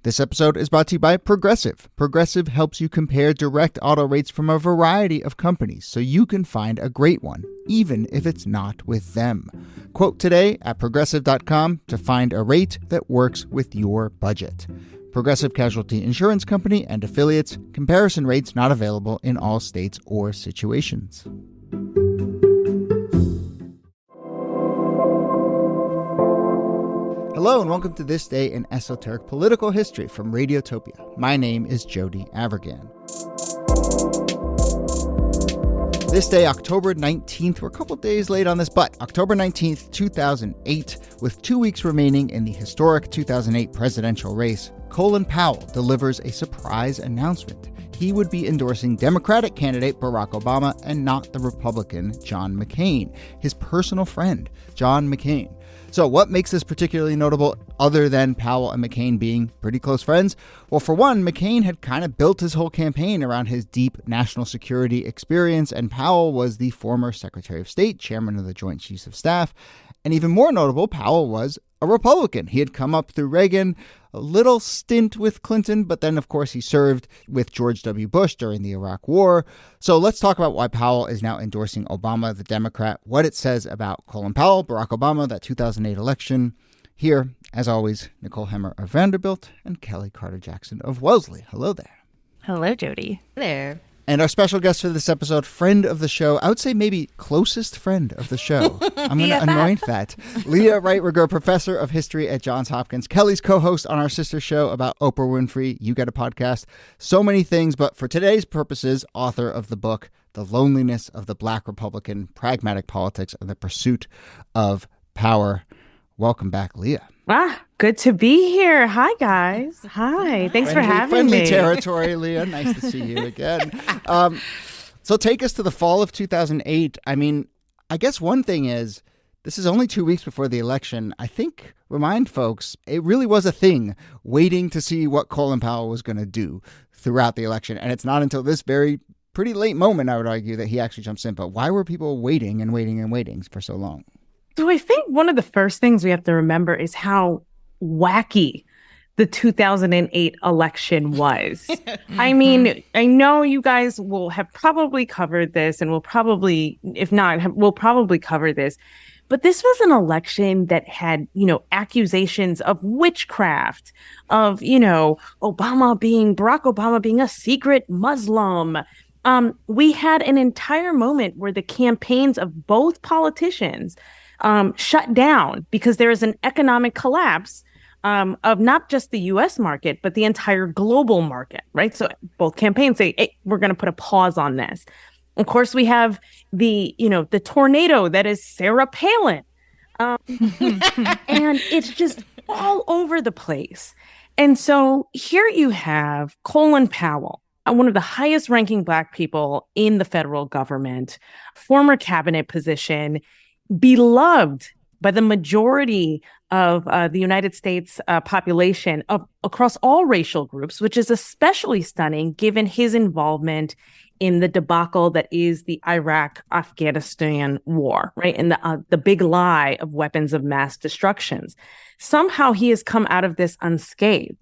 This episode is brought to you by Progressive. Progressive helps you compare direct auto rates from a variety of companies so you can find a great one, even if it's not with them. Quote today at progressive.com to find a rate that works with your budget. Progressive Casualty Insurance Company and affiliates. Comparison rates not available in all states or situations. Hello and welcome to This Day in Esoteric Political History from Radiotopia. My name is Jody Avirgan. This day, October 19th, we're a couple days late on this, but October 19th, 2008, with 2 weeks remaining in the historic 2008 presidential race, Colin Powell delivers a surprise announcement. He would be endorsing Democratic candidate Barack Obama and not the Republican John McCain, his personal friend, John McCain. So what makes this particularly notable other than Powell and McCain being pretty close friends? Well, for one, McCain had kind of built his whole campaign around his deep national security experience, and Powell was the former Secretary of State, chairman of the Joint Chiefs of Staff. And even more notable, Powell was a Republican. He had come up through Reagan, a little stint with Clinton, but then, of course, he served with George W. Bush during the Iraq War. So let's talk about why Powell is now endorsing Obama, the Democrat, what it says about Colin Powell, Barack Obama, that 2008 election. Here, as always, Nicole Hemmer of Vanderbilt and Kellie Carter-Jackson of Wellesley. Hello there. Hello, Jody. There. And our special guest for this episode, friend of the show, I would say maybe closest friend of the show. I'm going to anoint that. Leah Wrigth Rigueur, professor of history at Johns Hopkins. Kellie's co-host on our sister show about Oprah Winfrey. You Get a Podcast. So many things, but for today's purposes, author of the book, The Loneliness of the Black Republican, Pragmatic Politics and the Pursuit of Power. Welcome back, Leah. Good to be here. Hi, guys. Hi. Thanks for having me. Friendly territory, Leah. Nice to see you again. So take us to the fall of 2008. I mean, I guess one thing is, this is only 2 weeks before the election. I think, remind folks, it really was a thing, waiting to see what Colin Powell was going to do throughout the election. And it's not until this pretty late moment, I would argue, that he actually jumps in. But why were people waiting and waiting and waiting for so long? So I think one of the first things we have to remember is how wacky the 2008 election was. I mean, I know you guys will have probably covered this and will probably, if not, we'll probably cover this. But this was an election that had, accusations of witchcraft, of, Barack Obama being a secret Muslim. We had an entire moment where the campaigns of both politicians shut down because there is an economic collapse of not just the U.S. market, but the entire global market, right? So both campaigns say, hey, we're going to put a pause on this. Of course, we have the tornado that is Sarah Palin. And it's just all over the place. And so here you have Colin Powell, one of the highest ranking Black people in the federal government, former cabinet position, beloved by the majority of the United States population across all racial groups, which is especially stunning given his involvement in the debacle that is the Iraq-Afghanistan war, right? And the big lie of weapons of mass destructions. Somehow he has come out of this unscathed.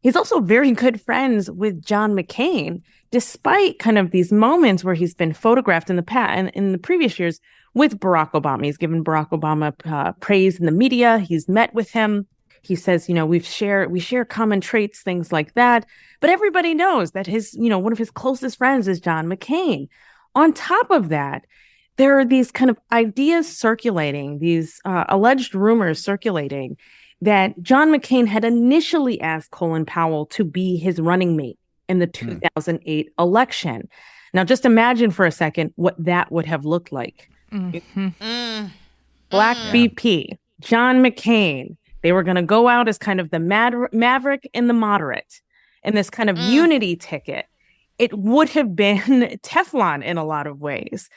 He's also very good friends with John McCain, despite kind of these moments where he's been photographed in the past and in the previous years with Barack Obama. He's given Barack Obama praise in the media. He's met with him. He says, we share common traits, things like that. But everybody knows that one of his closest friends is John McCain. On top of that, there are these kind of ideas circulating, these alleged rumors circulating that John McCain had initially asked Colin Powell to be his running mate in the 2008 election. Now, just imagine for a second what that would have looked like. Black VP, John McCain, they were going to go out as kind of the maverick and the moderate in this kind of unity ticket. It would have been Teflon in a lot of ways.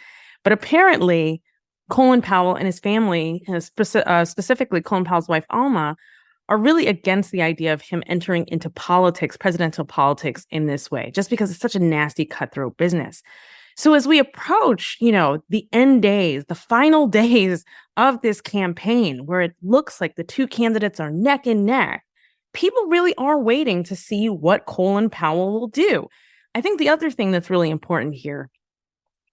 But apparently, Colin Powell and his family, specifically Colin Powell's wife, Alma, are really against the idea of him entering into politics, presidential politics in this way, just because it's such a nasty, cutthroat business. So as we approach, the end days, the final days of this campaign, where it looks like the two candidates are neck and neck, people really are waiting to see what Colin Powell will do. I think the other thing that's really important here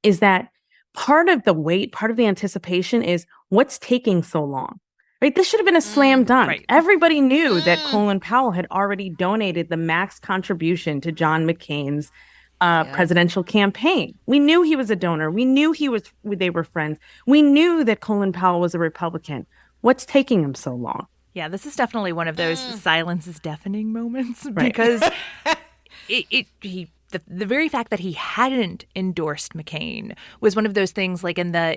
is that part of the wait, part of the anticipation is what's taking so long, right? This should have been a slam dunk. Right. Everybody knew that Colin Powell had already donated the max contribution to John McCain's presidential campaign. We knew he was a donor. We knew they were friends. We knew that Colin Powell was a Republican. What's taking him so long? Yeah, this is definitely one of those silence is deafening moments, Right. because the very fact that he hadn't endorsed McCain was one of those things, like in the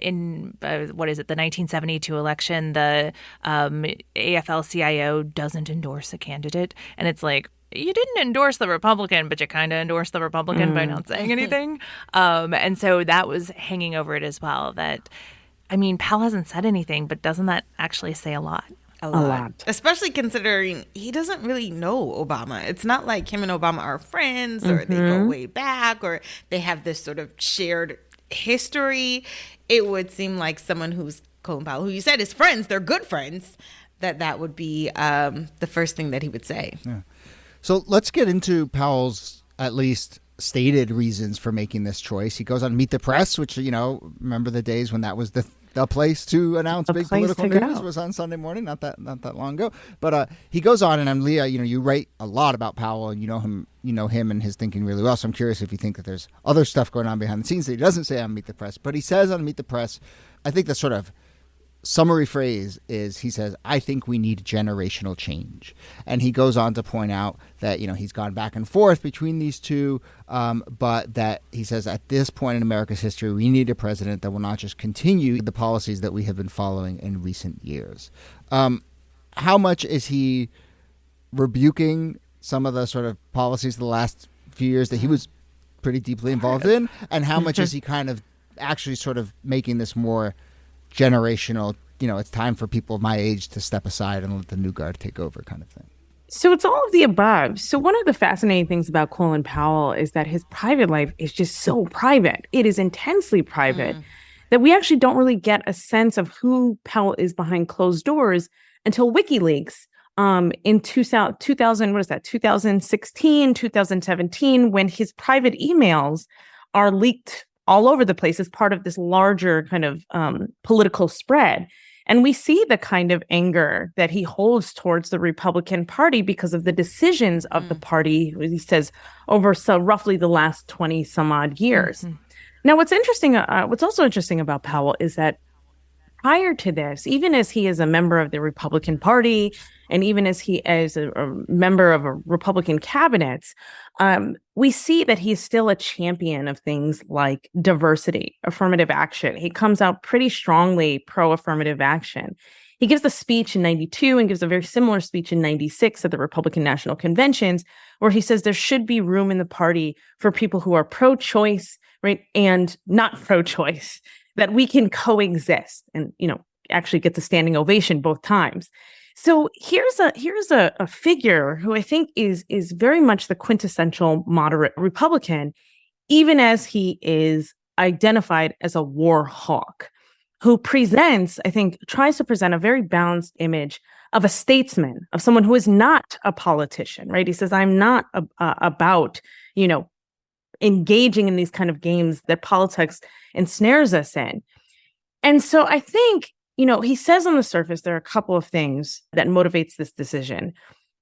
1972 election, the AFL-CIO doesn't endorse a candidate, and it's like, you didn't endorse the Republican, but you kind of endorsed the Republican by not saying anything. And so that was hanging over it as well. That, I mean, Powell hasn't said anything, but doesn't that actually say a lot? A lot. Especially considering he doesn't really know Obama. It's not like him and Obama are friends or they go way back or they have this sort of shared history. It would seem like someone who's Colin Powell, who you said is friends, they're good friends, that would be the first thing that he would say. Yeah. So let's get into Powell's at least stated reasons for making this choice. He goes on Meet the Press, which, remember the days when that was the place to announce big political news was on Sunday morning, not that long ago. But he goes on, and Leah, you write a lot about Powell, and you know him and his thinking really well. So I'm curious if you think that there's other stuff going on behind the scenes that he doesn't say on Meet the Press. But he says on Meet the Press, I think the sort of summary phrase is, he says, I think we need generational change. And he goes on to point out that, he's gone back and forth between these two, but that he says at this point in America's history, we need a president that will not just continue the policies that we have been following in recent years. How much is he rebuking some of the sort of policies of the last few years that he was pretty deeply involved in? And how much is he kind of actually sort of making this more generational, it's time for people my age to step aside and let the new guard take over kind of thing? So it's all of the above. So one of the fascinating things about Colin Powell is that his private life is just so private. It is intensely private that we actually don't really get a sense of who Powell is behind closed doors until WikiLeaks in 2016, 2017, when his private emails are leaked all over the place as part of this larger kind of political spread. And we see the kind of anger that he holds towards the Republican Party because of the decisions of the party, he says, over roughly the last 20 some odd years. Now, what's also interesting about Powell is that prior to this, even as he is a member of the Republican Party, and even as he is a member of a Republican cabinet, we see that he's still a champion of things like diversity, affirmative action. He comes out pretty strongly pro-affirmative action. He gives the speech in 92 and gives a very similar speech in 96 at the Republican National Conventions, where he says there should be room in the party for people who are pro-choice, right, and not pro-choice, that we can coexist, and actually gets a standing ovation both times. So here's a figure who I think is very much the quintessential moderate Republican, even as he is identified as a war hawk, who tries to present a very balanced image of a statesman, of someone who is not a politician, right? He says, I'm not about, engaging in these kind of games that politics ensnares us in. And so I think, he says on the surface, there are a couple of things that motivates this decision.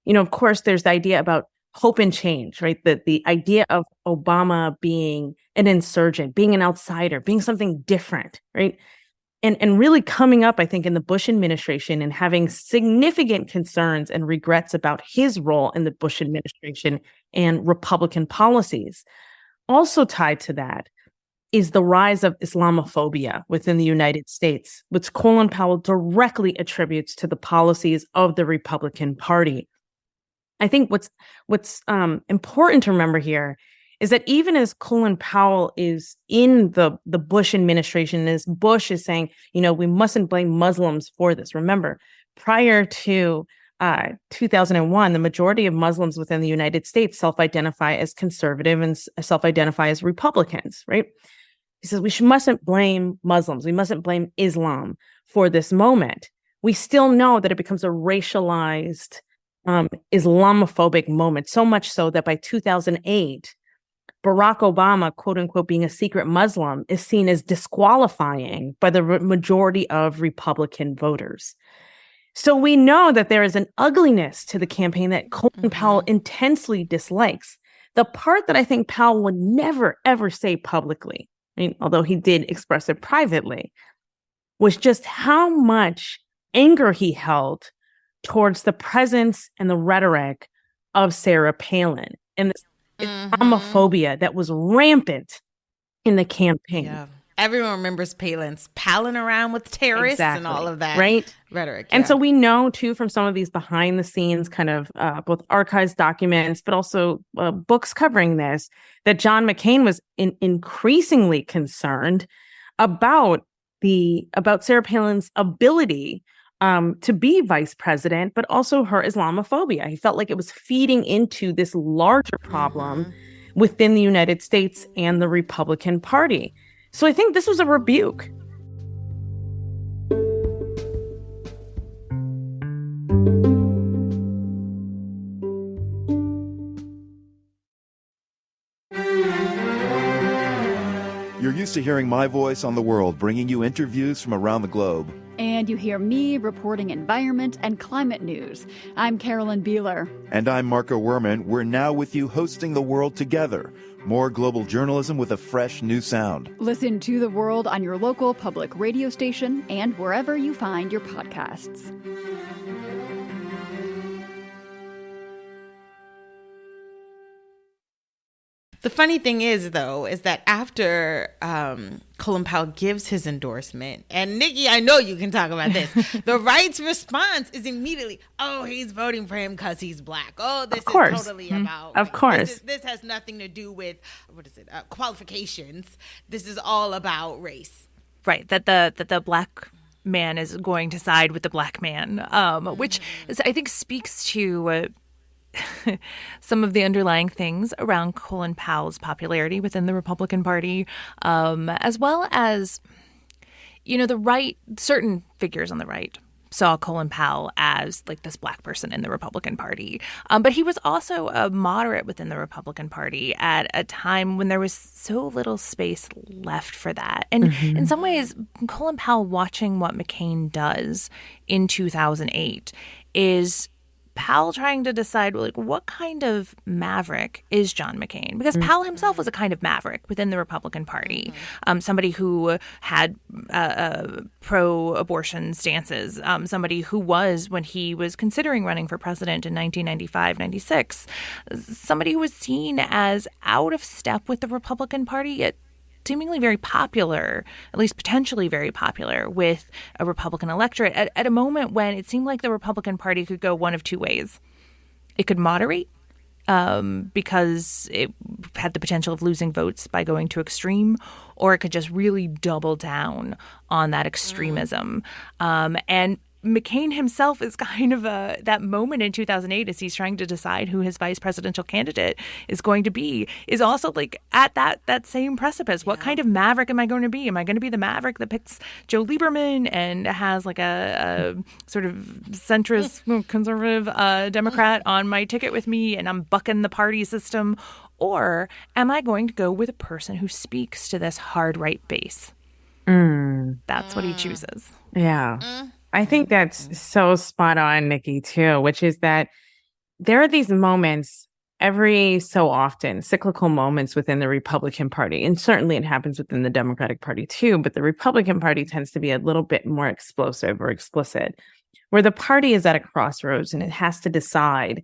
Of course, there's the idea about hope and change, right? The idea of Obama being an insurgent, being an outsider, being something different, right? And really coming up, I think, in the Bush administration and having significant concerns and regrets about his role in the Bush administration and Republican policies. Also tied to that is the rise of Islamophobia within the United States, which Colin Powell directly attributes to the policies of the Republican Party. I think what's important to remember here is that even as Colin Powell is in the Bush administration, as Bush is saying, we mustn't blame Muslims for this. Remember, prior to 2001, the majority of Muslims within the United States self-identify as conservative and self-identify as Republicans, right? He says we mustn't blame Muslims. We mustn't blame Islam for this moment. We still know that it becomes a racialized Islamophobic moment, so much so that by 2008, Barack Obama, quote unquote, being a secret Muslim is seen as disqualifying by the majority of Republican voters. So we know that there is an ugliness to the campaign that Colin Powell intensely dislikes. The part that I think Powell would never, ever say publicly, I mean, although he did express it privately, was just how much anger he held towards the presence and the rhetoric of Sarah Palin and this Islamophobia that was rampant in the campaign. Yeah. Everyone remembers Palin's palling around with terrorists and all of that rhetoric. And so we know, too, from some of these behind the scenes kind of both archives documents, but also books covering this, that John McCain was increasingly concerned about Sarah Palin's ability to be vice president, but also her Islamophobia. He felt like it was feeding into this larger problem within the United States and the Republican Party. So I think this was a rebuke. You're used to hearing my voice on the world, bringing you interviews from around the globe. And you hear me reporting environment and climate news. I'm Carolyn Beeler. And I'm Marco Werman. We're now with you hosting the world together. More global journalism with a fresh new sound. Listen to The World on your local public radio station and wherever you find your podcasts. The funny thing is, though, is that after Colin Powell gives his endorsement, and Niki, I know you can talk about this, the right's response is immediately, oh, he's voting for him because he's black. Oh, this is totally about race. Of course. This has nothing to do with, qualifications. This is all about race. Right, that the black man is going to side with the black man, which is, I think speaks to some of the underlying things around Colin Powell's popularity within the Republican Party, as well as, the right, certain figures on the right saw Colin Powell as like this black person in the Republican Party. But he was also a moderate within the Republican Party at a time when there was so little space left for that. And in some ways, Colin Powell watching what McCain does in 2008 is Powell trying to decide, like, what kind of maverick is John McCain? Because Powell himself was a kind of maverick within the Republican Party, somebody who had pro-abortion stances, somebody who was, when he was considering running for president in 1995, 96, somebody who was seen as out of step with the Republican Party, yet seemingly very popular, at least potentially very popular with a Republican electorate at a moment when it seemed like the Republican Party could go one of two ways. It could moderate because it had the potential of losing votes by going to extreme, or it could just really double down on that extremism. And McCain himself is kind of that moment in 2008 as he's trying to decide who his vice presidential candidate is going to be, is also like at that same precipice. What kind of maverick am I going to be? Am I going to be the maverick that picks Joe Lieberman and has like a sort of centrist conservative Democrat on my ticket with me and I'm bucking the party system? Or am I going to go with a person who speaks to this hard right base? That's what he chooses. Yeah. I think that's so spot on, Niki, too, which is that there are these moments every so often, cyclical moments within the Republican Party. And certainly it happens within the Democratic Party, too. But the Republican Party tends to be a little bit more explosive or explicit, where the party is at a crossroads and it has to decide,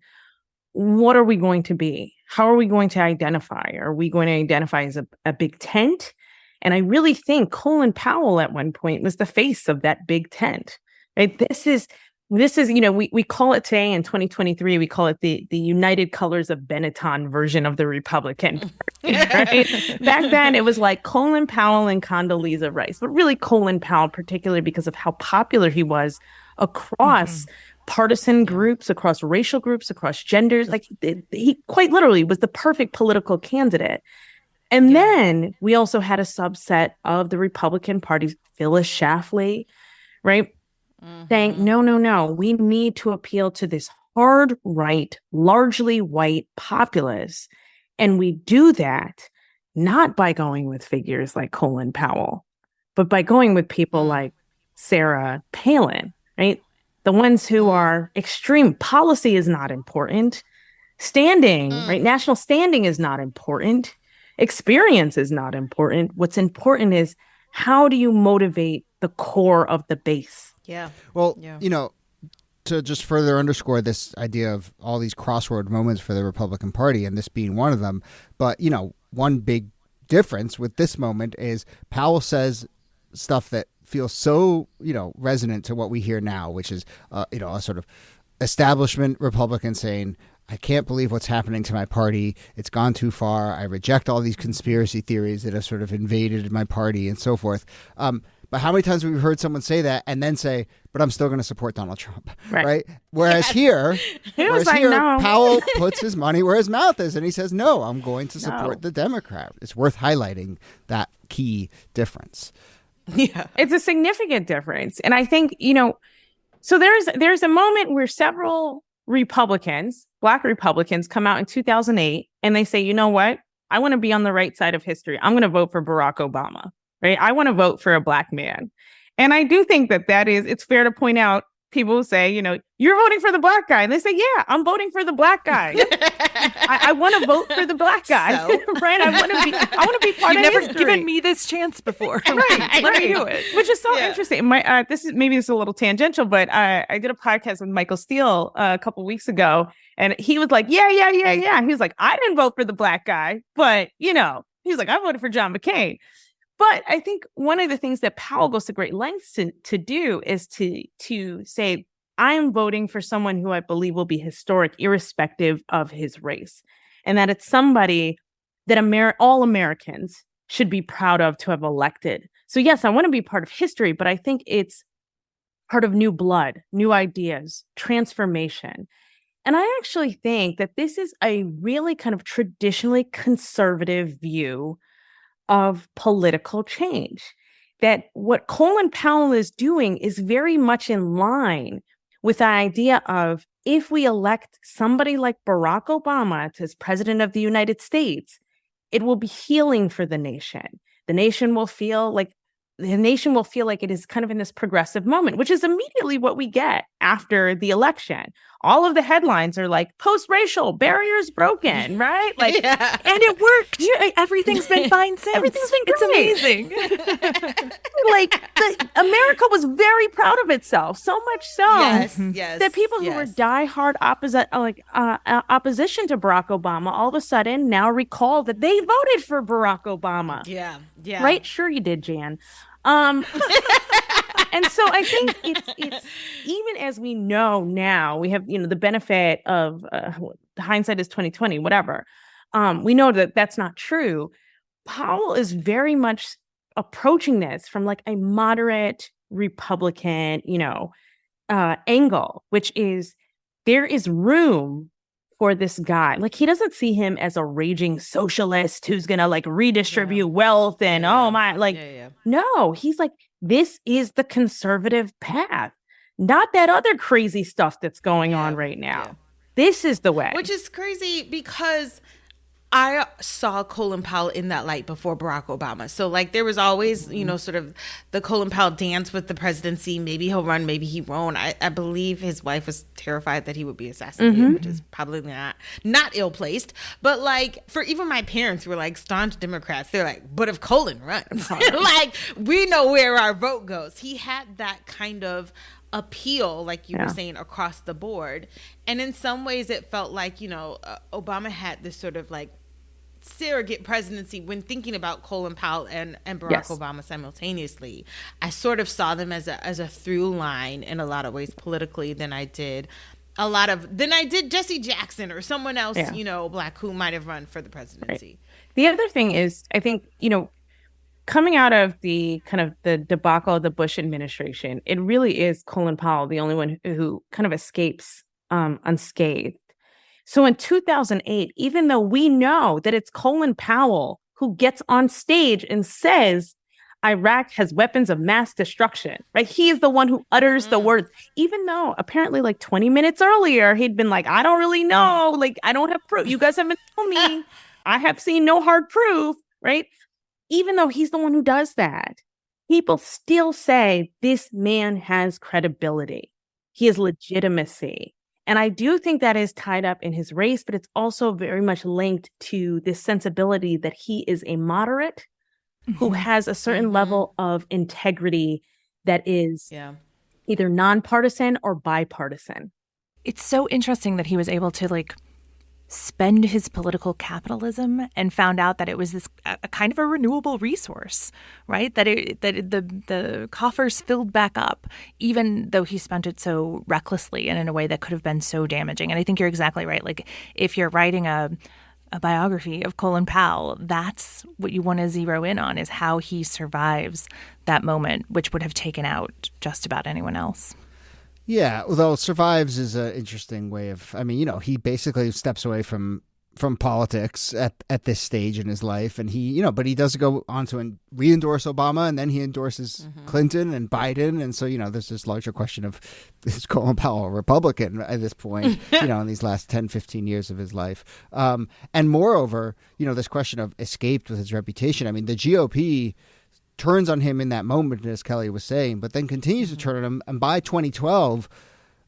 what are we going to be? How are we going to identify? Are we going to identify as a big tent? And I really think Colin Powell at one point was the face of that big tent. Right? This is, we call it today in 2023, we call it the United Colors of Benetton version of the Republican Party, right? Back then, it was like Colin Powell and Condoleezza Rice, but really Colin Powell, particularly because of how popular he was across partisan groups, across racial groups, across genders. Like he quite literally was the perfect political candidate. And then we also had a subset of the Republican Party, Phyllis Schlafly, right? Saying, no, we need to appeal to this hard right, largely white populace. And we do that not by going with figures like Colin Powell, but by going with people like Sarah Palin, right? The ones who are extreme. Policy is not important. Standing, right? National standing is not important. Experience is not important. What's important is, how do you motivate the core of the base? Yeah. Well, to just further underscore this idea of all these crossroad moments for the Republican Party, and this being one of them. But, one big difference with this moment is Powell says stuff that feels so, resonant to what we hear now, which is, a sort of establishment Republican saying, I can't believe what's happening to my party. It's gone too far. I reject all these conspiracy theories that have sort of invaded my party and so forth. But how many times have we heard someone say that and then say, but I'm still going to support Donald Trump, right? Whereas here, no. Powell puts his money where his mouth is, and he says, no, I'm going to support the Democrat. It's worth highlighting that key difference. Yeah. It's a significant difference. And I think, so there's a moment where several Republicans, Black Republicans, come out in 2008 and they say, you know what? I want to be on the right side of history. I'm going to vote for Barack Obama, right? I want to vote for a Black man. And I do think it's fair to point out, people say, you're voting for the Black guy. And they say, yeah, I'm voting for the Black guy. I want to vote for the Black guy, right? I want to be part of You've never history. given me this chance before. Right, Let me do it. Which is so interesting. This is a little tangential, but I did a podcast with Michael Steele a couple of weeks ago, and he was like, yeah. He was like, I didn't vote for the Black guy, but he's like, I voted for John McCain. But I think one of the things that Powell goes to great lengths to do is to say, I am voting for someone who I believe will be historic, irrespective of his race, and that it's somebody that all Americans should be proud of to have elected. So yes, I want to be part of history, but I think it's part of new blood, new ideas, transformation. And I actually think that this is a really kind of traditionally conservative view of political change, that what Colin Powell is doing is very much in line with the idea of, if we elect somebody like Barack Obama as president of the United States, it will be healing for the nation. The nation will feel like it is kind of in this progressive moment, which is immediately what we get after the election. All of the headlines are like, post-racial barriers broken, right? Like, and it worked. Everything's been fine since. Everything's been great. It's amazing. America was very proud of itself, so much so that people who were diehard opposition to Barack Obama all of a sudden now recall that they voted for Barack Obama. Yeah. Right? Sure you did, Jan. And so I think it's even as we know now, we have the benefit of hindsight is 2020, whatever. We know that that's not true. Powell is very much approaching this from like a moderate Republican, angle, which is, there is room for this guy. Like, he doesn't see him as a raging socialist who's gonna like redistribute wealth and no, he's like, this is the conservative path, not that other crazy stuff that's going on right now. This is the way. Which is crazy because I saw Colin Powell in that light before Barack Obama. So like there was always, sort of the Colin Powell dance with the presidency. Maybe he'll run, maybe he won't. I believe his wife was terrified that he would be assassinated, which is probably not ill-placed. But like for even my parents who were like staunch Democrats, they're like, but if Colin runs, like we know where our vote goes. He had that kind of appeal, like you were saying, across the board. And in some ways it felt like, Obama had this sort of like surrogate presidency when thinking about Colin Powell and Barack Obama simultaneously. I sort of saw them as a through line in a lot of ways politically than I did Jesse Jackson or someone else, Black, who might have run for the presidency. Right. The other thing is, I think, coming out of the kind of the debacle of the Bush administration, it really is Colin Powell, the only one who kind of escapes unscathed. So in 2008, even though we know that it's Colin Powell who gets on stage and says, Iraq has weapons of mass destruction, right? He is the one who utters the words, even though apparently like 20 minutes earlier, he'd been like, I don't really know. Like, I don't have proof. You guys haven't told me. I have seen no hard proof, right? Even though he's the one who does that, people still say this man has credibility. He has legitimacy. And I do think that is tied up in his race, but it's also very much linked to this sensibility that he is a moderate who has a certain level of integrity that is either nonpartisan or bipartisan. It's so interesting that he was able to like spend his political capitalism and found out that it was this a kind of a renewable resource, right? That the coffers filled back up, even though he spent it so recklessly and in a way that could have been so damaging. And I think you're exactly right. Like if you're writing a biography of Colin Powell, that's what you want to zero in on, is how he survives that moment, which would have taken out just about anyone else. Yeah, although survives is an interesting way of, I mean, you know, he basically steps away from politics at this stage in his life. And he, you know, but he does go on to re-endorse Obama, and then he endorses Clinton and Biden. And so, you know, there's this larger question of, is Colin Powell a Republican at this point, you know, in these last 10, 15 years of his life? And moreover, you know, this question of escaped with his reputation. I mean, the GOP turns on him in that moment, as Kellie was saying, but then continues to turn on him. And by 2012,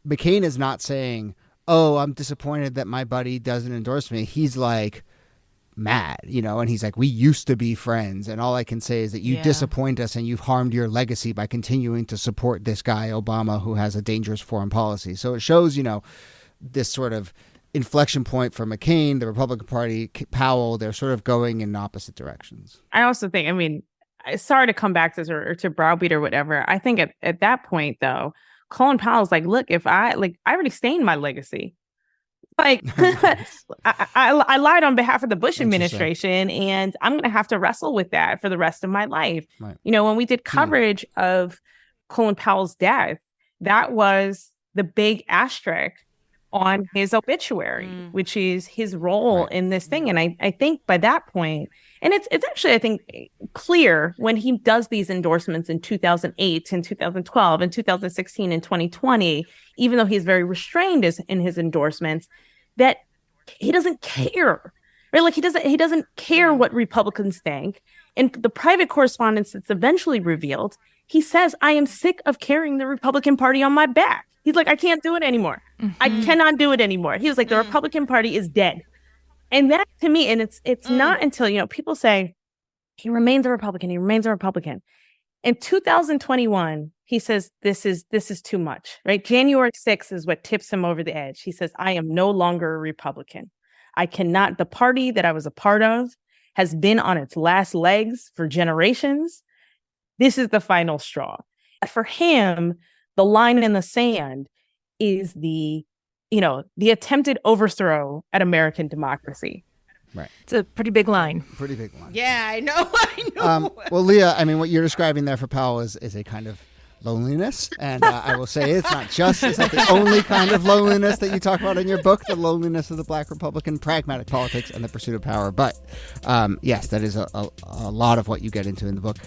McCain is not saying, oh, I'm disappointed that my buddy doesn't endorse me. He's like mad, you know, and he's like, we used to be friends. And all I can say is that you disappoint us and you've harmed your legacy by continuing to support this guy, Obama, who has a dangerous foreign policy. So it shows, you know, this sort of inflection point for McCain, the Republican Party, Powell, they're sort of going in opposite directions. I also think, I mean, sorry to come back to this or to browbeat or whatever. I think at that point, though, Colin Powell's like, look, if I already stained my legacy. Like, I lied on behalf of the Bush administration, and I'm going to have to wrestle with that for the rest of my life. Right. You know, when we did coverage of Colin Powell's death, that was the big asterisk on his obituary, which is his role in this thing. And I think by that point, and it's actually, I think, clear when he does these endorsements in 2008 and 2012 and 2016 and 2020, even though he's very restrained in his endorsements, that he doesn't care, right? Like he doesn't care what Republicans think. In the private correspondence that's eventually revealed, he says, I am sick of carrying the Republican Party on my back. He's like, I can't do it anymore. I cannot do it anymore. He was like, the Republican Party is dead. And that to me, and it's not until, you know, people say he remains a Republican. He remains a Republican. In 2021, he says, this is too much, right? January 6th is what tips him over the edge. He says, I am no longer a Republican. I cannot, the party that I was a part of has been on its last legs for generations. This is the final straw. For him, the line in the sand is the attempted overthrow at American democracy. Right. It's a pretty big line. Pretty big line. Yeah, I know. Well, Leah, I mean, what you're describing there for Powell is a kind of loneliness. And I will say it's not the only kind of loneliness that you talk about in your book, the loneliness of the Black Republican, pragmatic politics, and the pursuit of power. But yes, that is a lot of what you get into in the book.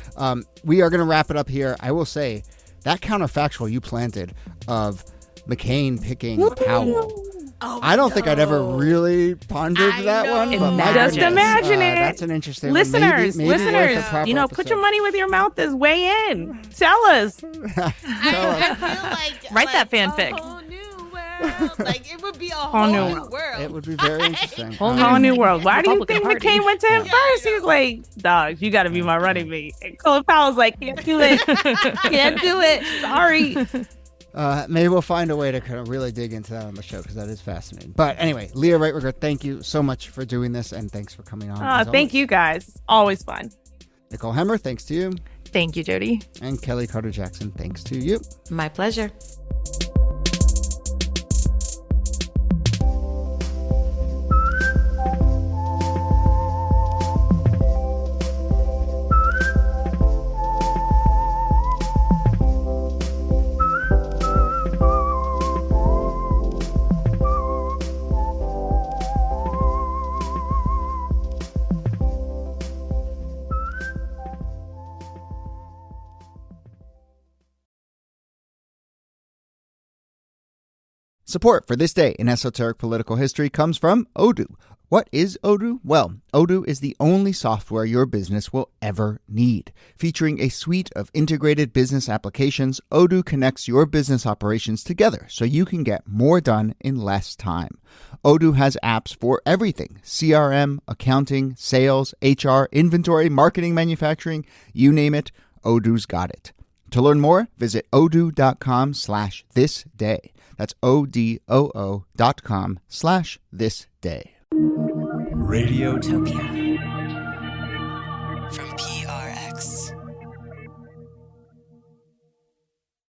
We are going to wrap it up here. I will say that counterfactual you planted of McCain picking Powell. I don't think I'd ever really pondered that one. But just imagine it. That's an interesting listeners, one. Maybe you know, put your money where your mouth is. Weigh in. Tell us. I feel like write that fanfic. A whole new world. Like it would be a whole new world. It would be very interesting. Whole new world. Why do you think McCain went to him first? He was like, dog, you got to be my running mate. And Colin Powell's like, can't do it. Can't do it. Sorry. Maybe we'll find a way to kind of really dig into that on the show because that is fascinating. But anyway, Leah Wrigth Rigueur, thank you so much for doing this, and thanks for coming on. Thank you guys. It's always fun. Nicole Hemmer, thanks to you. Thank you, Jody. And Kellie Carter-Jackson, thanks to you. My pleasure. Support for This Day in Esoteric Political History comes from Odoo. What is Odoo? Well, Odoo is the only software your business will ever need. Featuring a suite of integrated business applications, Odoo connects your business operations together so you can get more done in less time. Odoo has apps for everything: CRM, accounting, sales, HR, inventory, marketing, manufacturing, you name it, Odoo's got it. To learn more, visit odoo.com/thisday. That's odoo.com/thisday. Radiotopia.